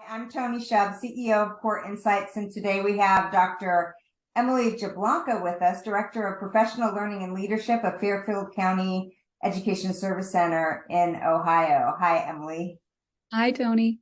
I'm Tony Shub, CEO of Core Insights, and today we have Dr. Emily Jablonka with us, Director of Professional Learning and Leadership of Fairfield County Education Service Center in Ohio. Hi, Emily. Hi, Tony.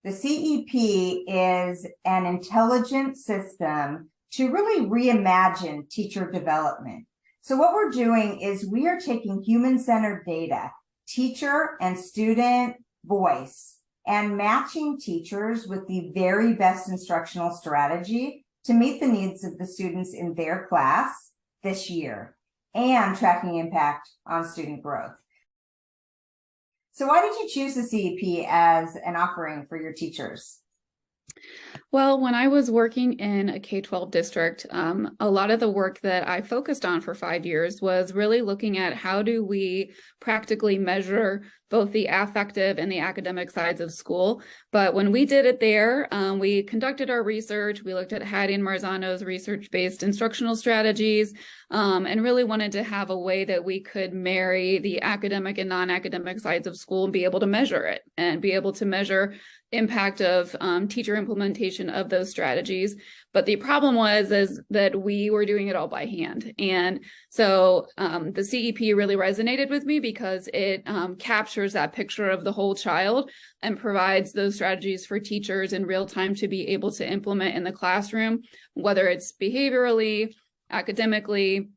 The CEP is an intelligent system to really reimagine teacher development. So what we're doing is we are taking human-centered data, teacher and student voice, and matching teachers with the very best instructional strategy to meet the needs of the students in their class this year and tracking impact on student growth. So why did you choose the CEP as an offering for your teachers? Well, when I was working in a K-12 district, a lot of the work that I focused on for 5 years was really looking at how do we practically measure both the affective and the academic sides of school. But when we did it there, we conducted our research. We looked at Hattie and Marzano's research-based instructional strategies, and really wanted to have a way that we could marry the academic and non-academic sides of school and be able to measure it and be able to measure impact of teacher implementation of those strategies. But the problem is that we were doing it all by hand. And so the CEP really resonated with me because it captures that picture of the whole child and provides those strategies for teachers in real time to be able to implement in the classroom, whether it's behaviorally, academically,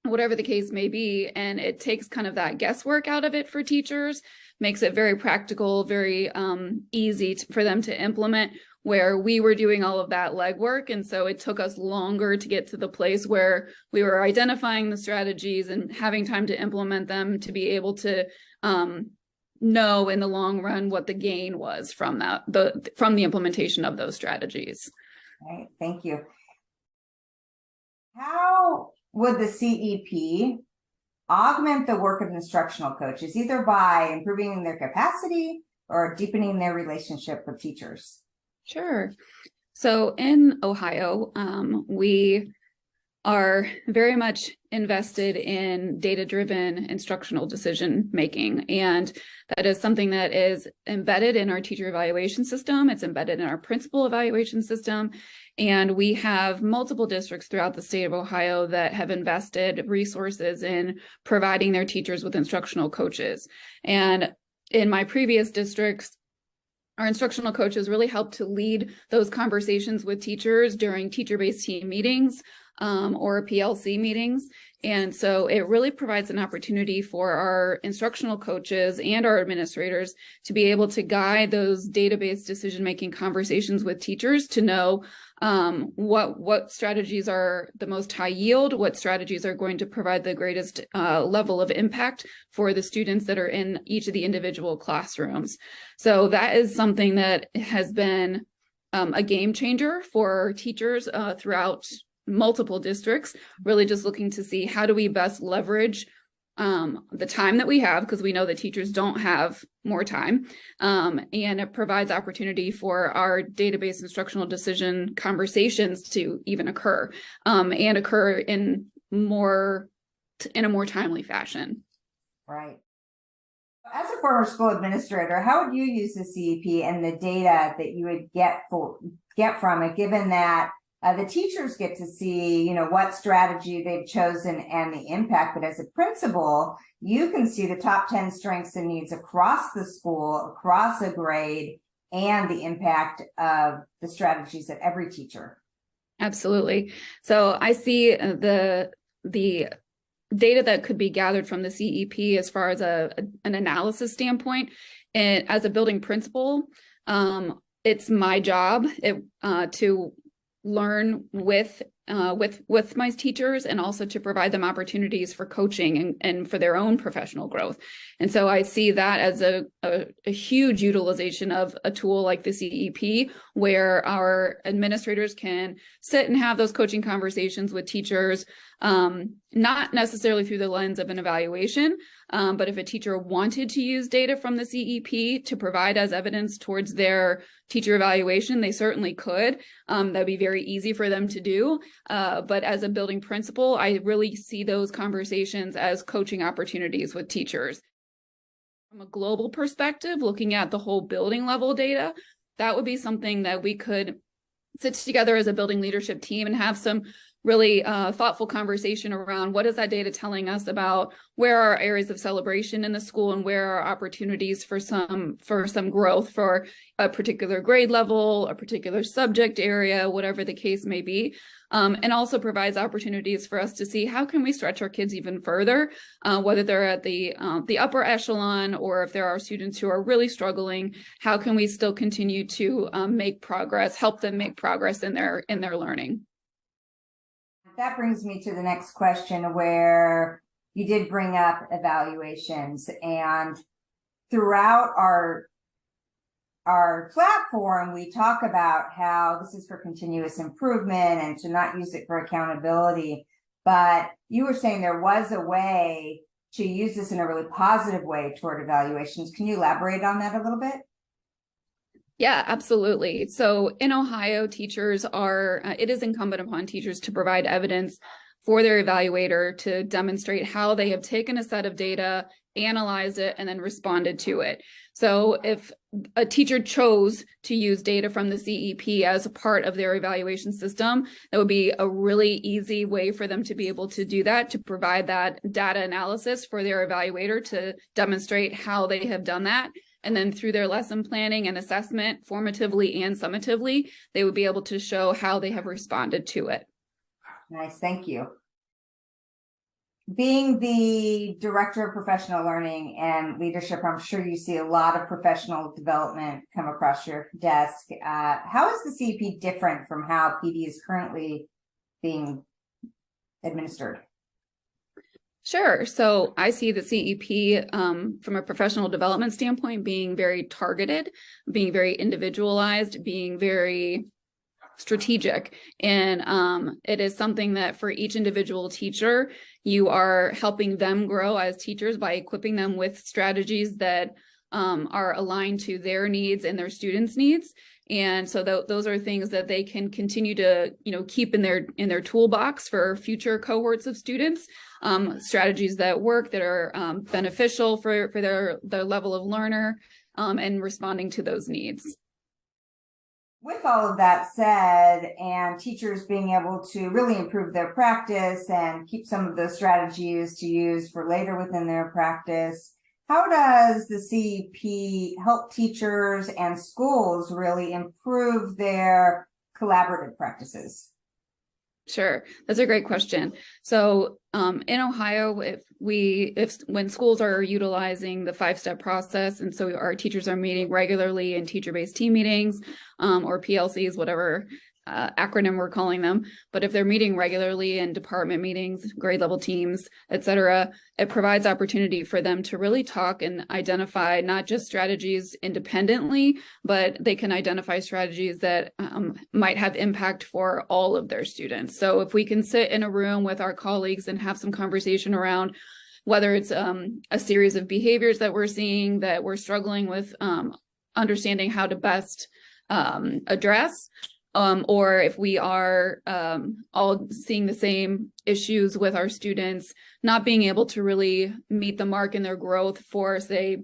whatever the case may be. And it takes kind of that guesswork out of it for teachers, makes it very practical, very easy for them to implement, where we were doing all of that legwork. And so it took us longer to get to the place where we were identifying the strategies and having time to implement them to be able to know in the long run what the gain was from the implementation of those strategies. Right, thank you. How would the CEP augment the work of instructional coaches, either by improving their capacity or deepening their relationship with teachers? Sure. So in Ohio, we are very much invested in data-driven instructional decision-making. And that is something that is embedded in our teacher evaluation system. It's embedded in our principal evaluation system. And we have multiple districts throughout the state of Ohio that have invested resources in providing their teachers with instructional coaches. And in my previous districts, our instructional coaches really helped to lead those conversations with teachers during teacher-based team meetings or PLC meetings. And so it really provides an opportunity for our instructional coaches and our administrators to be able to guide those data-based decision-making conversations with teachers to know what strategies are the most high yield, what strategies are going to provide the greatest level of impact for the students that are in each of the individual classrooms. So that is something that has been a game changer for teachers throughout multiple districts, really just looking to see how do we best leverage the time that we have, because we know that teachers don't have more time, and it provides opportunity for our database instructional decision conversations to even occur and occur in a more timely fashion. Right. As a former school administrator, how would you use the CEP and the data that you would get from it, given that the teachers get to see, what strategy they've chosen and the impact, but as a principal, you can see the top 10 strengths and needs across the school, across a grade, and the impact of the strategies of every teacher. Absolutely. So I see the data that could be gathered from the CEP as far as an analysis standpoint. And as a building principal, it's my job to learn with my teachers and also to provide them opportunities for coaching and for their own professional growth. And so I see that as a huge utilization of a tool like the CEP, where our administrators can sit and have those coaching conversations with teachers, not necessarily through the lens of an evaluation, but if a teacher wanted to use data from the CEP to provide as evidence towards their teacher evaluation, they certainly could. That'd be very easy for them to do. But as a building principal, I really see those conversations as coaching opportunities with teachers. from a global perspective, looking at the whole building level data, that would be something that we could sit together as a building leadership team and have some really thoughtful conversation around what is that data telling us about where are areas of celebration in the school and where are opportunities for some growth for a particular grade level, a particular subject area, whatever the case may be. And also provides opportunities for us to see how can we stretch our kids even further, whether they're at the upper echelon or if there are students who are really struggling, how can we still continue to make progress, help them make progress in their learning. That brings me to the next question, where you did bring up evaluations, and throughout our platform, we talk about how this is for continuous improvement and to not use it for accountability. But you were saying there was a way to use this in a really positive way toward evaluations. Can you elaborate on that a little bit? Yeah, absolutely. So in Ohio, teachers it is incumbent upon teachers to provide evidence for their evaluator to demonstrate how they have taken a set of data, analyzed it, and then responded to it. So if a teacher chose to use data from the CEP as a part of their evaluation system, that would be a really easy way for them to be able to do that, to provide that data analysis for their evaluator to demonstrate how they have done that. And then through their lesson planning and assessment, formatively and summatively, they would be able to show how they have responded to it. Nice, thank you. Being the director of professional learning and leadership, I'm sure you see a lot of professional development come across your desk. How is the CEP different from how PD is currently being administered? Sure. So I see the CEP from a professional development standpoint being very targeted, being very individualized, being very strategic. And it is something that for each individual teacher, you are helping them grow as teachers by equipping them with strategies that are aligned to their needs and their students' needs. And so those are things that they can continue to, keep in their toolbox for future cohorts of students, strategies that work, that are beneficial for their level of learner, and responding to those needs. With all of that said, and teachers being able to really improve their practice and keep some of those strategies to use for later within their practice, how does the CEP help teachers and schools really improve their collaborative practices? Sure, that's a great question. So in Ohio, when schools are utilizing the 5-step process, and so our teachers are meeting regularly in teacher-based team meetings or PLCs, whatever acronym we're calling them, but if they're meeting regularly in department meetings, grade level teams, etc., it provides opportunity for them to really talk and identify not just strategies independently, but they can identify strategies that might have impact for all of their students. So if we can sit in a room with our colleagues and have some conversation around whether it's a series of behaviors that we're seeing that we're struggling with understanding how to best address, or if we are all seeing the same issues with our students, not being able to really meet the mark in their growth for, say,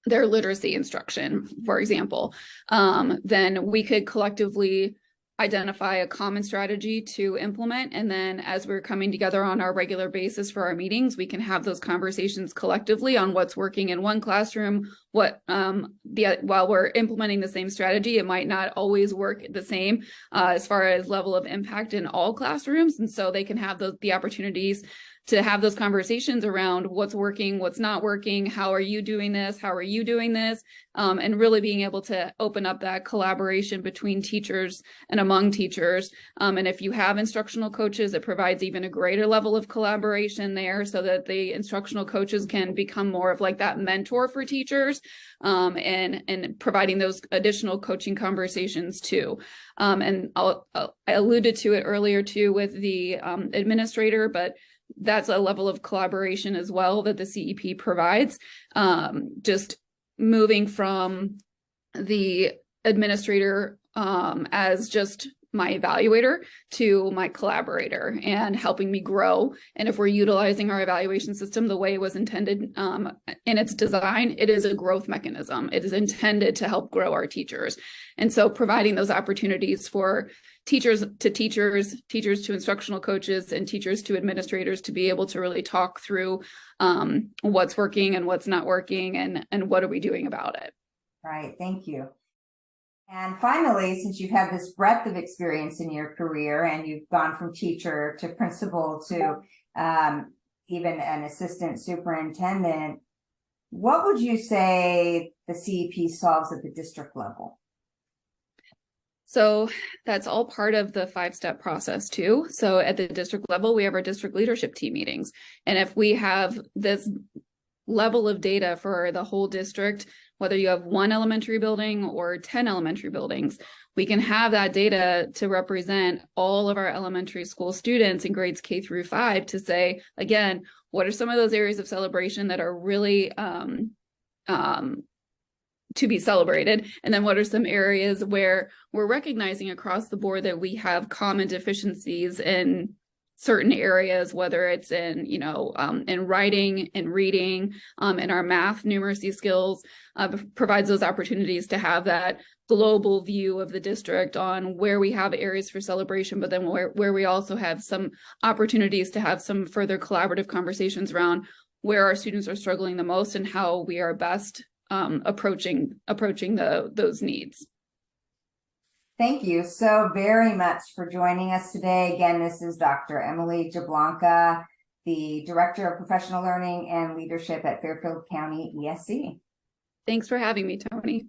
their literacy instruction, for example, then we could collectively identify a common strategy to implement. And then as we're coming together on our regular basis for our meetings, we can have those conversations collectively on what's working in one classroom, while we're implementing the same strategy, it might not always work the same as far as level of impact in all classrooms. And so they can have the opportunities to have those conversations around what's working, what's not working, how are you doing this, how are you doing this, and really being able to open up that collaboration between teachers and among teachers. And if you have instructional coaches, it provides even a greater level of collaboration there so that the instructional coaches can become more of like that mentor for teachers, and providing those additional coaching conversations too. And I alluded to it earlier too with the administrator, but that's a level of collaboration as well that the CEP provides. Just moving from the administrator as just my evaluator to my collaborator and helping me grow. And if we're utilizing our evaluation system the way it was intended in its design, it is a growth mechanism. It is intended to help grow our teachers. And so providing those opportunities for teachers to teachers, teachers to instructional coaches, and teachers to administrators to be able to really talk through what's working and what's not working, and what are we doing about it. Right, thank you. And finally, since you've had this breadth of experience in your career and you've gone from teacher to principal to even an assistant superintendent, what would you say the CEP solves at the district level? So that's all part of the 5-step process too. So at the district level, we have our district leadership team meetings. And if we have this level of data for the whole district, whether you have 1 elementary building or 10 elementary buildings, we can have that data to represent all of our elementary school students in grades K through 5 to say, again, what are some of those areas of celebration that are really to be celebrated? And then what are some areas where we're recognizing across the board that we have common deficiencies in certain areas, whether it's in, in writing and reading, in our math numeracy skills, provides those opportunities to have that global view of the district on where we have areas for celebration, but then where we also have some opportunities to have some further collaborative conversations around where our students are struggling the most and how we are best approaching those needs. Thank you so very much for joining us today. Again, this is Dr. Emily Jablonka, the Director of Professional Learning and Leadership at Fairfield County ESC. Thanks for having me, Tony.